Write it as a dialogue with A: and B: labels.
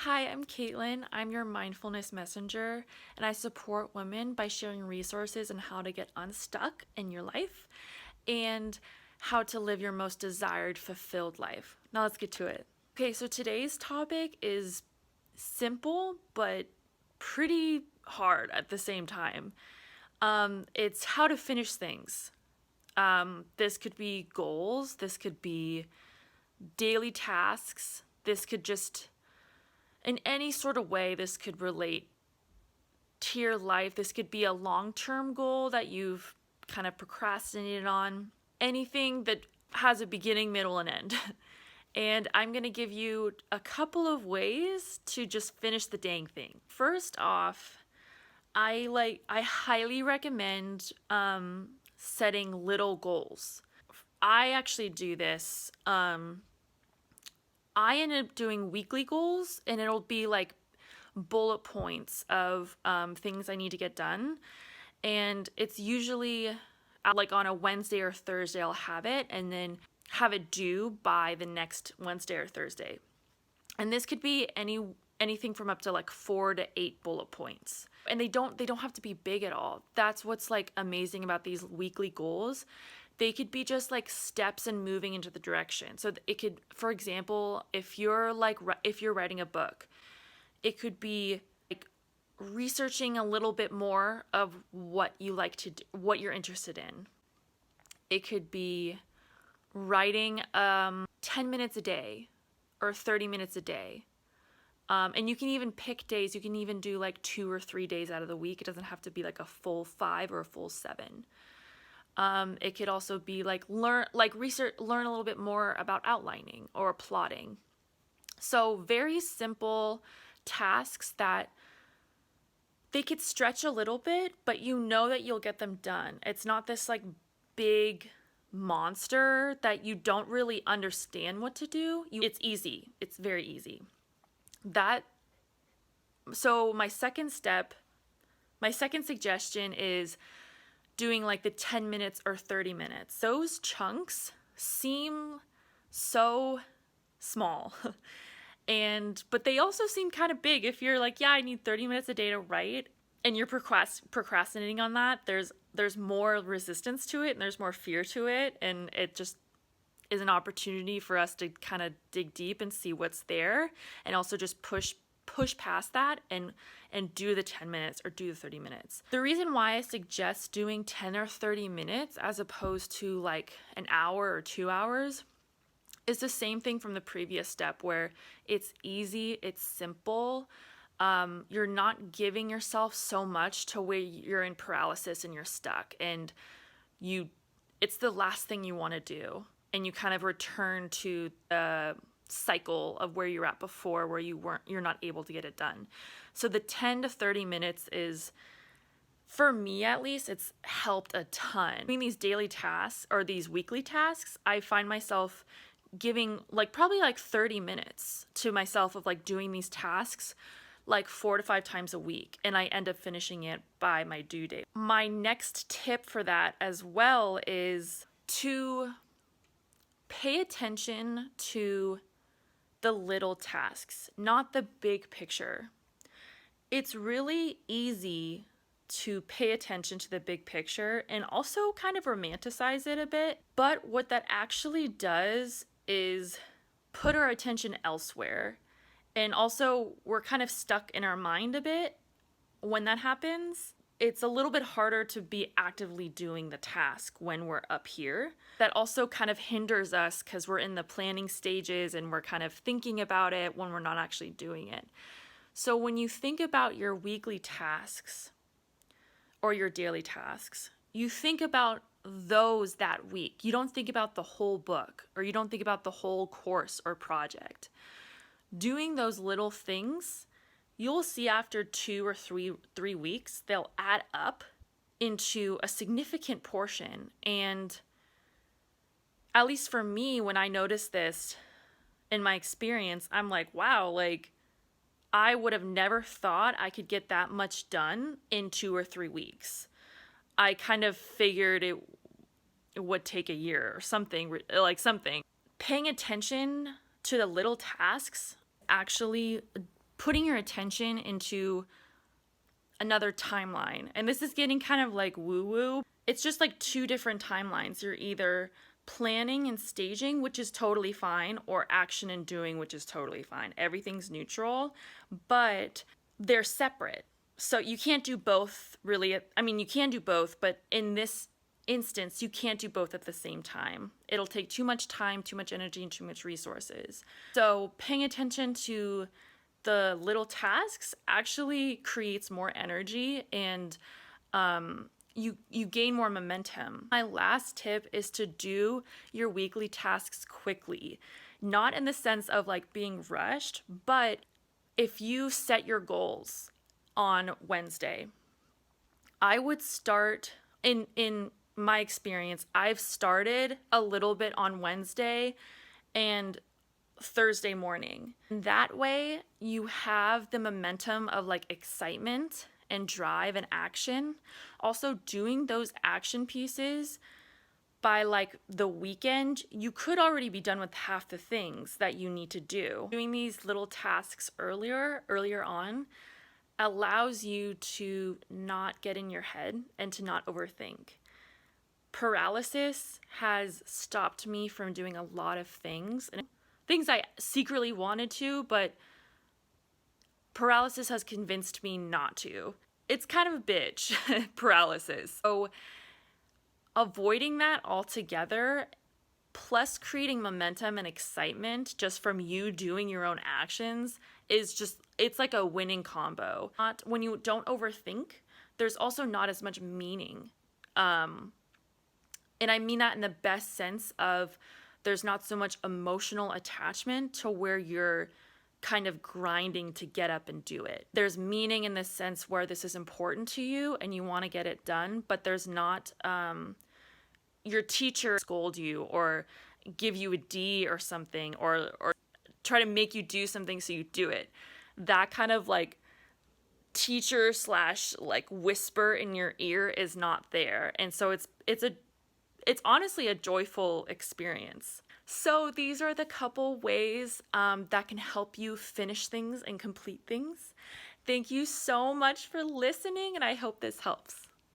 A: Hi, I'm Caitlin. I'm your mindfulness messenger, and I support women by sharing resources on how to get unstuck in your life and how to live your most desired, fulfilled life. Now, let's get to it. Okay, so today's topic is simple but pretty hard at the same time. It's how to finish things. This could be goals, this could be daily tasks, this could just in any sort of way, this could relate to your life. This could be a long-term goal that you've kind of procrastinated on. Anything that has a beginning, middle, and end. And I'm going to give you a couple of ways to just finish the dang thing. First off, I highly recommend setting little goals. I actually do this. I ended up doing weekly goals, and it'll be like bullet points of things I need to get done. And it's usually like on a Wednesday or Thursday, I'll have it and then have it due by the next Wednesday or Thursday. And this could be anything from up to like 4 to 8 bullet points. And they don't have to be big at all. That's what's like amazing about these weekly goals. They could be just like steps and moving into the direction. So it could, for example, if you're writing a book, it could be like researching a little bit more of what you like to do, what you're interested in. It could be writing 10 minutes a day or 30 minutes a day. And you can even pick days. You can even do like 2 or 3 days out of the week. It doesn't have to be like a full 5 or a full 7. It could also be like learn a little bit more about outlining or plotting. So very simple tasks that they could stretch a little bit, but you know that you'll get them done. It's not this like big monster that you don't really understand what to do. It's easy. It's very easy. So my second suggestion is doing like the 10 minutes or 30 minutes. Those chunks seem so small. But they also seem kind of big. If you're like, yeah, I need 30 minutes a day to write, and you're procrastinating on that, there's more resistance to it and there's more fear to it, and it just is an opportunity for us to kind of dig deep and see what's there, and also just push past that and do the 10 minutes or do the 30 minutes. The reason why I suggest doing 10 or 30 minutes as opposed to like an hour or 2 hours is the same thing from the previous step, where it's easy, it's simple. You're not giving yourself so much to where you're in paralysis and you're stuck, and it's the last thing you want to do, and you kind of return to the cycle of where you're at before, where you're not able to get it done. So the 10 to 30 minutes is, for me at least, it's helped a ton. Between these daily tasks or these weekly tasks, I find myself giving probably 30 minutes to myself of doing these tasks 4 to 5 times a week, and I end up finishing it by my due date. My next tip for that as well is to pay attention to the little tasks, not the big picture. It's really easy to pay attention to the big picture and also kind of romanticize it a bit, but what that actually does is put our attention elsewhere. And also, we're kind of stuck in our mind a bit when that happens. It's a little bit harder to be actively doing the task when we're up here. That also kind of hinders us because we're in the planning stages and we're kind of thinking about it when we're not actually doing it. So when you think about your weekly tasks or your daily tasks, you think about those that week. You don't think about the whole book, or you don't think about the whole course or project. Doing those little things, you'll see after 2 or 3 weeks, they'll add up into a significant portion. And at least for me, when I noticed this in my experience, I'm like, wow, I would have never thought I could get that much done in 2 or 3 weeks. I kind of figured it would take a year or something. Paying attention to the little tasks actually putting your attention into another timeline. And this is getting kind of like woo-woo. It's just like two different timelines. You're either planning and staging, which is totally fine, or action and doing, which is totally fine. Everything's neutral, but they're separate. So you can't do both really. I mean, you can do both, but in this instance, you can't do both at the same time. It'll take too much time, too much energy, and too much resources. So paying attention to the little tasks actually creates more energy, and you gain more momentum. My last tip is to do your weekly tasks quickly. Not in the sense of like being rushed, but if you set your goals on Wednesday, I would start in my experience, I've started a little bit on Wednesday and Thursday morning. That way you have the momentum of like excitement and drive and action. Also doing those action pieces by like the weekend, you could already be done with half the things that you need to do. Doing these little tasks earlier on allows you to not get in your head and to not overthink. Paralysis has stopped me from doing a lot of things, and things I secretly wanted to, but paralysis has convinced me not to. It's kind of a bitch, paralysis. So avoiding that altogether, plus creating momentum and excitement just from you doing your own actions, is just, it's like a winning combo. When you don't overthink, there's also not as much meaning. And I mean that in the best sense of there's not so much emotional attachment to where you're kind of grinding to get up and do it. There's meaning in the sense where this is important to you and you want to get it done, but there's not your teacher scold you or give you a D or something, or try to make you do something so you do it. That kind of like teacher / like whisper in your ear is not there. And so it's honestly a joyful experience. So these are the couple ways that can help you finish things and complete things. Thank you so much for listening, and I hope this helps.